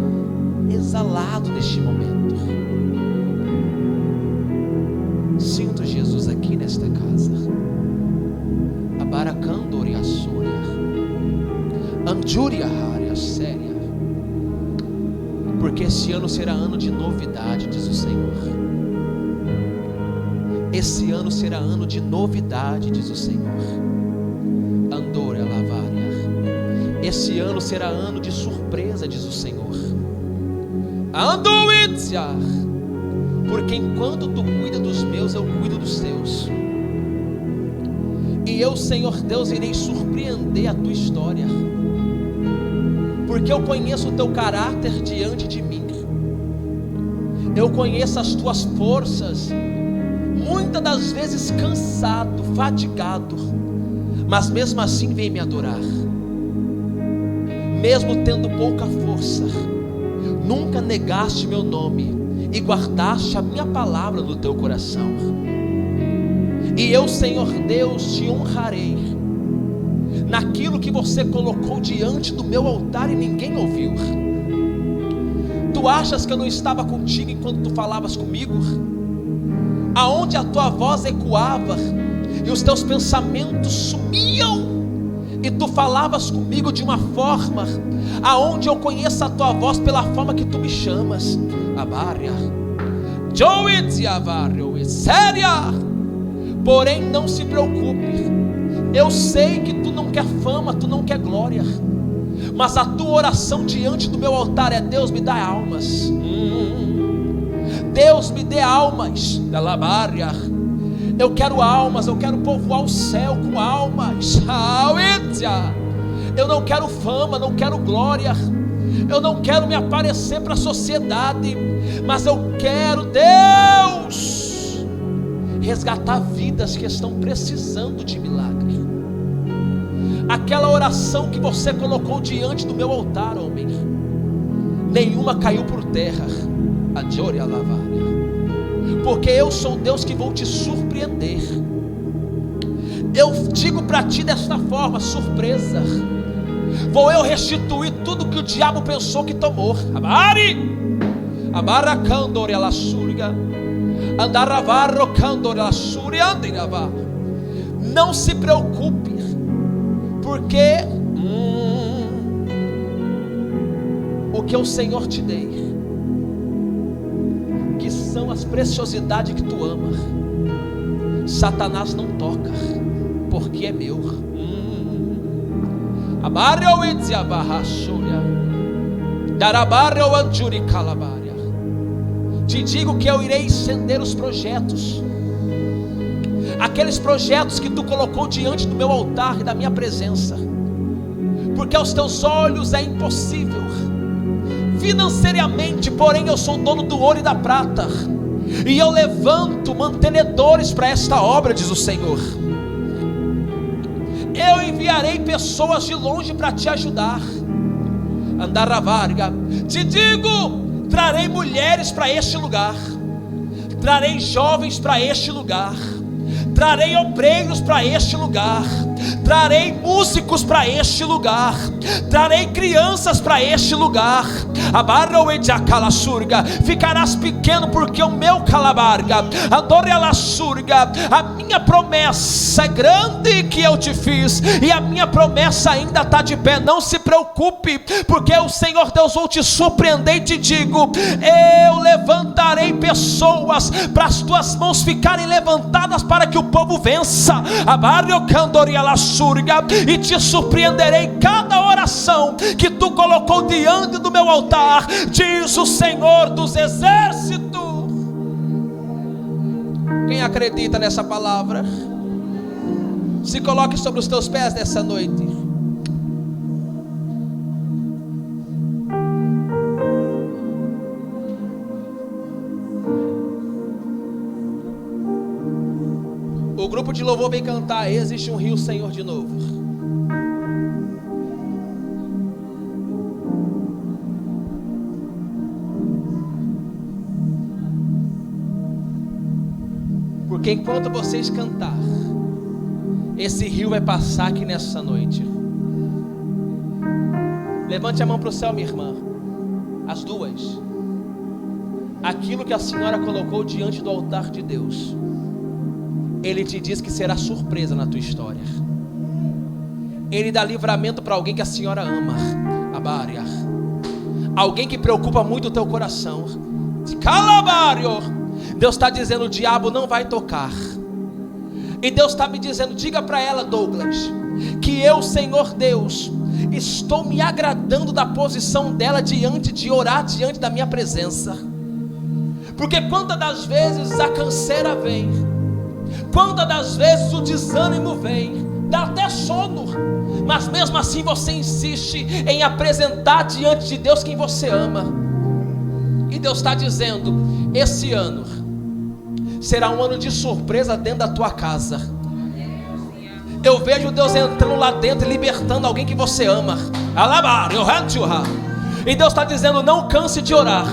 exalado neste momento. Sinto Jesus aqui nesta casa. Abaracandori assúria, anjúria área séria. Porque esse ano será ano de novidade, diz o Senhor. Esse ano será ano de novidade, diz o Senhor. Andora lavária. Esse ano será ano de surpresa, diz o Senhor. Andoitzia. Porque enquanto tu cuida dos meus, eu cuido dos teus. E eu, Senhor Deus, irei surpreender a tua história, porque eu conheço o teu caráter diante de mim. Eu conheço as tuas forças, muitas das vezes cansado, fatigado, mas mesmo assim vem me adorar. mesmo tendo pouca força, nunca negaste meu nome e guardaste a minha palavra no teu coração. E eu, Senhor Deus, te honrarei naquilo que você colocou diante do meu altar e ninguém ouviu. Tu achas que eu não estava contigo enquanto tu falavas comigo? Aonde a tua voz ecoava e os teus pensamentos sumiam, e tu falavas comigo de uma forma aonde eu conheço a tua voz pela forma que tu me chamas. Abária, séria. Porém não se preocupe, eu sei que tu não quer fama, tu não quer glória, mas a tua oração diante do meu altar é: Deus, me dá almas. Deus, me dê almas. Eu quero almas, eu quero povoar o céu com almas. Eu não quero fama, não quero glória, eu não quero me aparecer para a sociedade, mas eu quero, Deus, resgatar vidas que estão precisando de milagre. Aquela oração que você colocou diante do meu altar, homem, nenhuma caiu por terra. Porque eu sou Deus que vou te surpreender. Eu digo para ti desta forma: surpresa. Vou eu restituir tudo que o diabo pensou que tomou. Não se preocupe, porque o que o Senhor te dei, que são as preciosidades que tu ama, Satanás não toca, porque é meu. Te digo que eu irei estender os projetos, aqueles projetos que tu colocou diante do meu altar e da minha presença, porque aos teus olhos é impossível financeiramente, porém eu sou dono do ouro e da prata, e eu levanto mantenedores para esta obra, diz o Senhor. Eu enviarei pessoas de longe para te ajudar. Te digo, trarei mulheres para este lugar, trarei jovens para este lugar, trarei obreiros para este lugar, trarei músicos para este lugar, trarei crianças para este lugar. Ficarás pequeno, porque o meu calabarga, a minha promessa é grande que eu te fiz, e a minha promessa ainda está de pé. Não se preocupe, porque o Senhor Deus vou te surpreender e te digo: eu levantarei pessoas para as tuas mãos ficarem levantadas para que o povo vença. E te surpreenderei cada oração que tu colocou diante do meu altar, diz o Senhor dos exércitos. Quem acredita nessa palavra, se coloque sobre os teus pés nessa noite. O grupo de louvor vem cantar Existe um Rio, Senhor, de novo. Porque enquanto vocês cantar, esse rio vai passar aqui nessa noite. Levante a mão para o céu, minha irmã, as duas. Aquilo que a senhora colocou diante do altar de Deus, Ele te diz que será surpresa na tua história. Ele dá livramento para alguém que a senhora ama. Abária. Alguém que preocupa muito o teu coração. Calabário. Deus está dizendo: o diabo não vai tocar. E Deus está me dizendo: diga para ela, Douglas, que eu, Senhor Deus, estou me agradando da posição dela diante de orar diante da minha presença. Porque quantas das vezes a canseira vem, quantas das vezes o desânimo vem, dá até sono, mas mesmo assim você insiste em apresentar diante de Deus quem você ama. E Deus está dizendo: esse ano será um ano de surpresa dentro da tua casa. Eu vejo Deus entrando lá dentro e libertando alguém que você ama. E Deus está dizendo: não canse de orar,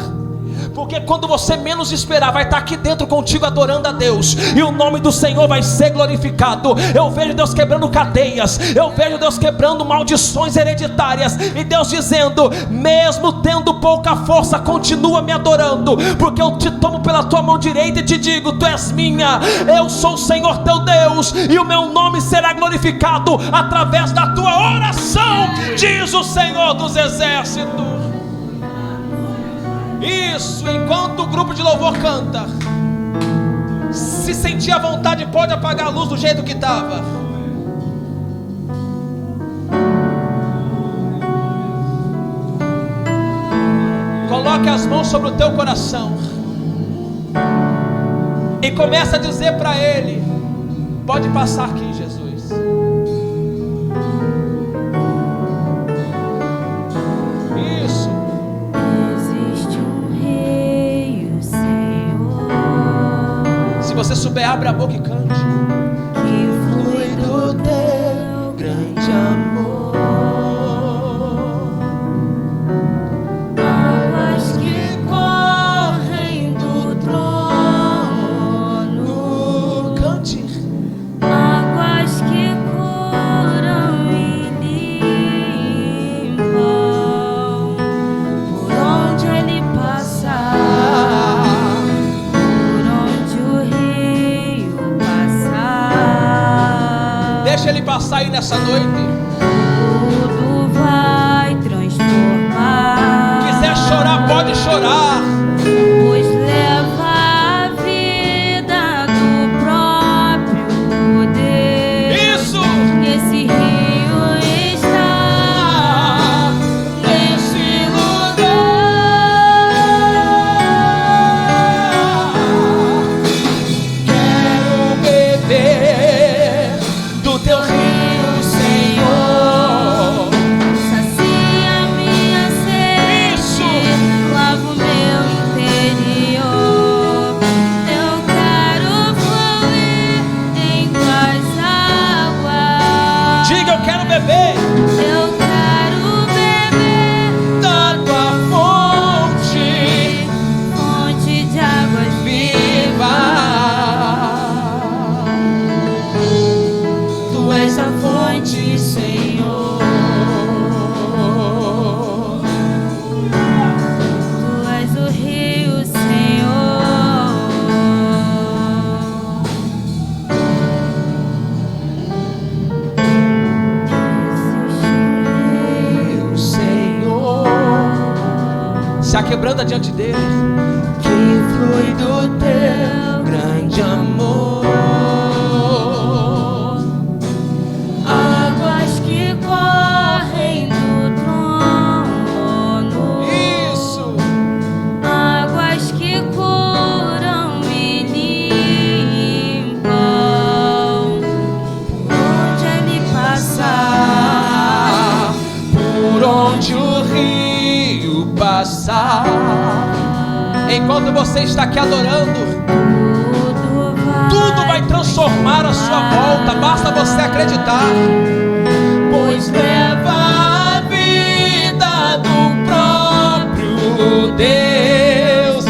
porque quando você menos esperar, vai estar aqui dentro contigo adorando a Deus, e o nome do Senhor vai ser glorificado. Eu vejo Deus quebrando cadeias, eu vejo Deus quebrando maldições hereditárias, e Deus dizendo: mesmo tendo pouca força, continua me adorando, porque eu te tomo pela tua mão direita e te digo: tu és minha, eu sou o Senhor teu Deus, e o meu nome será glorificado através da tua oração, diz o Senhor dos exércitos. Isso, enquanto o grupo de louvor canta, se sentir à vontade, pode apagar a luz do jeito que estava. Coloque as mãos sobre o teu coração e começa a dizer para Ele: pode passar aqui, Jesus. Isso. Se você souber, abre a boca e cante. Que flui do teu grande amor, águas que correm do trono. Cante. Águas que curam e limpam por onde Ele passar. Deixa Ele passar aí nessa noite. Tudo vai transformar. Quiser chorar, pode chorar. Pois leva a vida do próprio Deus. Isso. Esse rio está nesse lugar. Quero beber do teu rio, Senhor. Sacia minha sede. Isso. Lava o meu interior. Eu quero fluir em tuas águas. Diga: eu quero beber. Eu quero beber da tua fonte, fonte de águas vivas. Tu és a fonte, Senhor. Tu és o rio, Senhor. Rio, Senhor. Se aquebranda diante dele. Que flui do teu grande amor. Águas que correm do trono. Isso. Águas que curam e limpam por onde Ele passar. Por onde o rio passar. Enquanto você está aqui adorando, tudo vai transformar a sua volta. Basta você acreditar. Pois leva a vida do próprio Deus.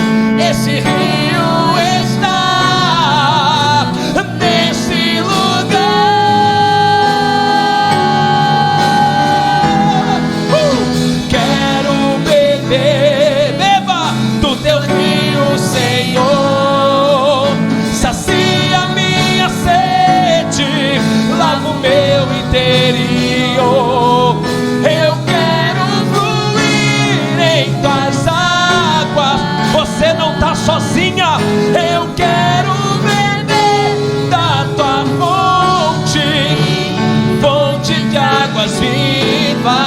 Esse rio está nesse lugar. Quero beber, beba do teu rio, Senhor. Sacia minha sede, lava o meu interior. Eu quero fluir em tuas águas. Você não está sozinha. Eu quero beber da tua fonte, fonte de águas vivas.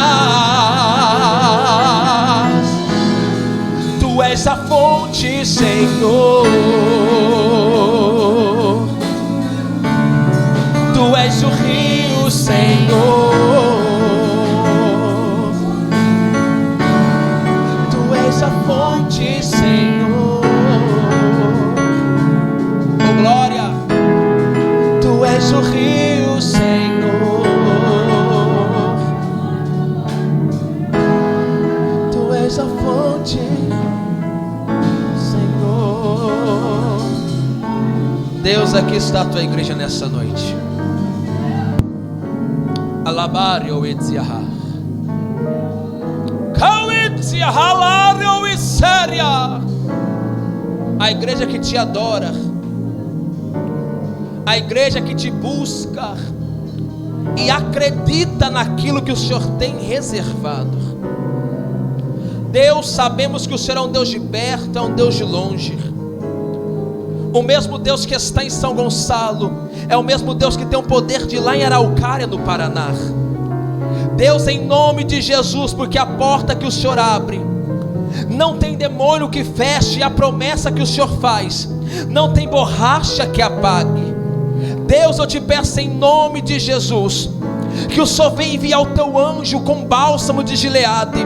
Tu és a fonte, Senhor. Tu és o rio, Senhor. Tu és a fonte, Senhor. Oh, glória. Tu és o rio, Senhor. Deus, aqui está a tua igreja nessa noite. Alabario etziahar. Kauetziahalario iséria. A igreja que te adora, a igreja que te busca e acredita naquilo que o Senhor tem reservado. Deus, sabemos que o Senhor é um Deus de perto, é um Deus de longe. O mesmo Deus que está em São Gonçalo é o mesmo Deus que tem o poder de ir lá em Araucária, no Paraná. Deus, em nome de Jesus, porque a porta que o Senhor abre, não tem demônio que feche, e a promessa que o Senhor faz, não tem borracha que apague. Deus, eu te peço em nome de Jesus, que o Senhor venha enviar o teu anjo com bálsamo de Gileade,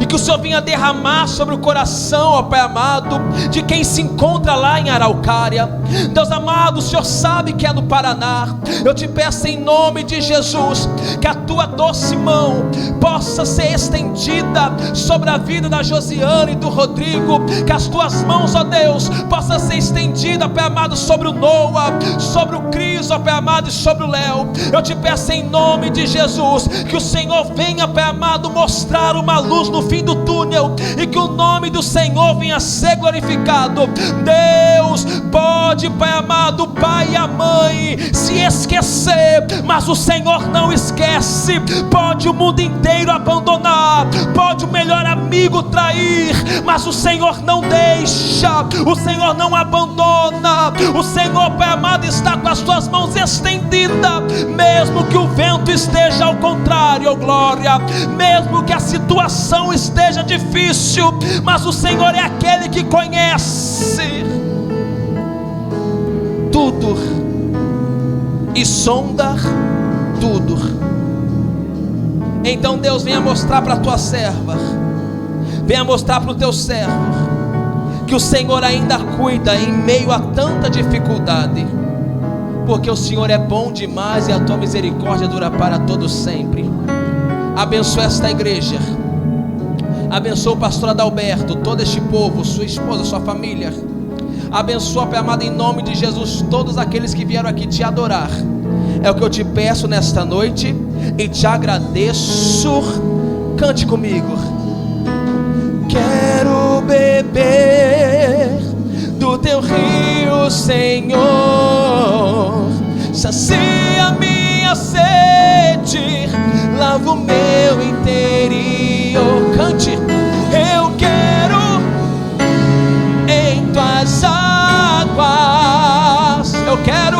e que o Senhor venha derramar sobre o coração, ó Pai amado, de quem se encontra lá em Araucária. Deus amado, o Senhor sabe que é no Paraná. Eu te peço em nome de Jesus, que a tua doce mão possa ser estendida sobre a vida da Josiane e do Rodrigo, que as tuas mãos, ó Deus, possam ser estendidas, Pai amado, sobre o Noah, sobre o Cris, ó Pai amado, e sobre o Léo. Eu te peço em nome de Jesus, que o Senhor venha, Pai amado, mostrar uma luz no fim do túnel, e que o nome do Senhor venha ser glorificado. Deus, pode, Pai amado, o pai e a mãe se esquecer, mas o Senhor não esquece. Pode o mundo inteiro abandonar, pode o melhor amigo trair, mas o Senhor não deixa, o Senhor não abandona. O Senhor, Pai amado, está com as tuas mãos estendidas, mesmo que o vento esteja ao contrário, oh glória, mesmo que a situação esteja difícil, mas o Senhor é aquele que conhece tudo e sonda tudo. Então Deus, venha mostrar para a tua serva, venha mostrar para o teu servo, que o Senhor ainda cuida em meio a tanta dificuldade, porque o Senhor é bom demais e a tua misericórdia dura para todo sempre. Abençoa esta igreja, abençoa o pastor Adalberto, todo este povo, sua esposa, sua família. Abençoa, Pai amado, em nome de Jesus, todos aqueles que vieram aqui te adorar. É o que eu te peço nesta noite e te agradeço. Cante comigo. Quero beber do teu rio, Senhor, sacia minha sede, lava o meu interior. Cante. Eu quero em tuas águas, eu quero.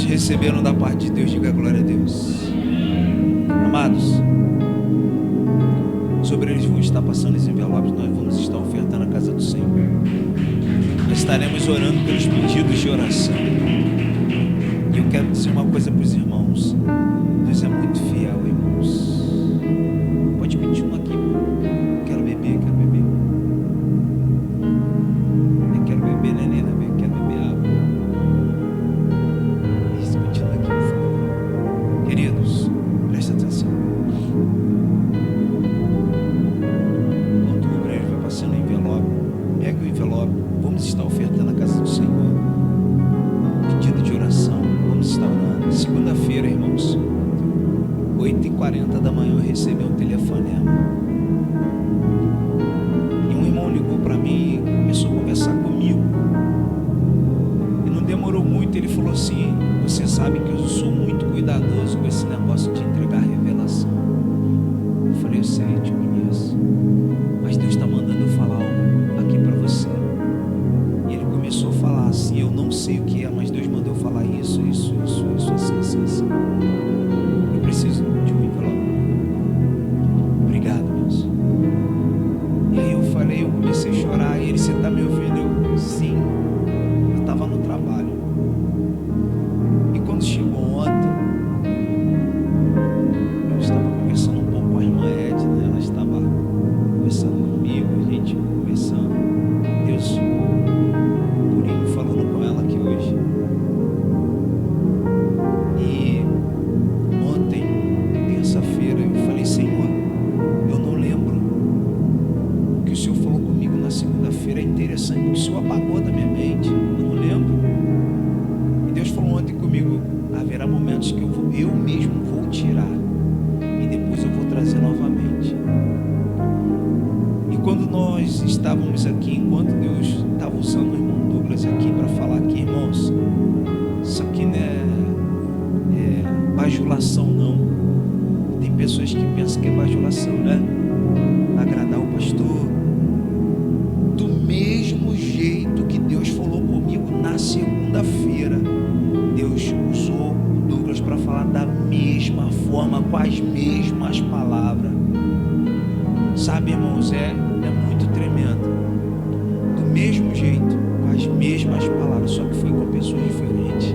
Receberam da parte de Deus, diga glória a Deus. Amados, os obreiros vão estar passando os envelopes, nós vamos estar ofertando a casa do Senhor. Nós estaremos orando pelos pedidos de oração. E eu quero dizer uma coisa para os irmãos: Deus é muito fiel, irmãos. Pode pedir um aqui. Quero beber, quero beber. Eu quero beber, neném, eu quero beber água. Queridos, presta atenção. Enquanto o obreiro vai passando o envelope, pega o envelope, vamos estar ofertando a casa do Senhor. Pedido de oração, vamos estar orando. Segunda-feira, irmãos, 8h40 da manhã, eu recebi um telefonema. E um irmão ligou para mim e começou a conversar comigo. E não demorou muito, ele falou assim: você sabe que eu sou muito cuidadoso com esse negócio de entregar revelação. Eu falei: eu sei, eu te conheço, mas Deus está mandando eu falar algo aqui para você. E ele começou a falar assim: eu não sei o que é, mas Deus mandou eu falar isso. vou tirar e depois eu vou trazer novamente. E quando nós estávamos aqui, enquanto Deus estava usando o irmão Douglas aqui para falar aqui, irmãos, isso aqui não é bajulação não. Tem pessoas que pensam que é bajulação, né? Agradar o pastor. Do mesmo jeito que Deus falou comigo na segunda-feira, Deus usou o Douglas para falar da mesma forma, com as mesmas palavras. Sabe, irmãos, é muito tremendo. Do mesmo jeito, com as mesmas palavras, só que foi com pessoas diferentes.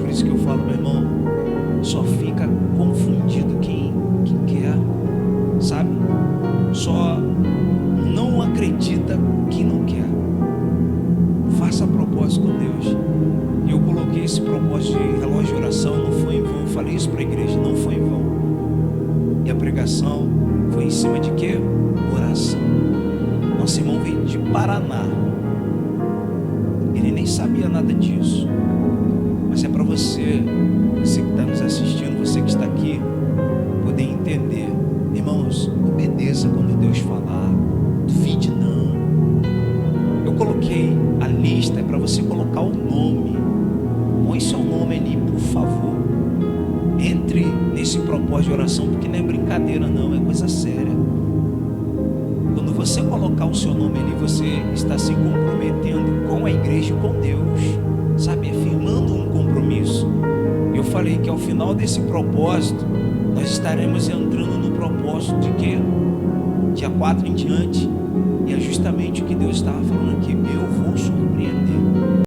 Por isso que eu falo, meu irmão, só fica confundido quem quer, sabe? Só não acredita quem não quer. Faça propósito com Deus. E eu coloquei esse propósito de relógio de oração, não foi em vão. Eu falei isso para a igreja, não foi em vão. E a pregação foi em cima de quê? Oração. Nosso irmão veio de Paraná. Ele nem sabia nada disso. Mas é para você que está nos assistindo, você que está aqui, poder entender. Irmãos, obedeça quando Deus falar. Duvide não. Eu coloquei a lista, é para você colocar o nome. Põe seu nome ali, por favor. Entre nesse propósito de oração, porque não é brincadeira não, é coisa séria. Quando você colocar o seu nome ali, você está se comprometendo com a igreja e com Deus, sabe, afirmando um compromisso. Eu falei que ao final desse propósito, nós estaremos entrando no propósito de quê? Dia 4 em diante. E é justamente o que Deus estava falando aqui. Eu vou surpreender.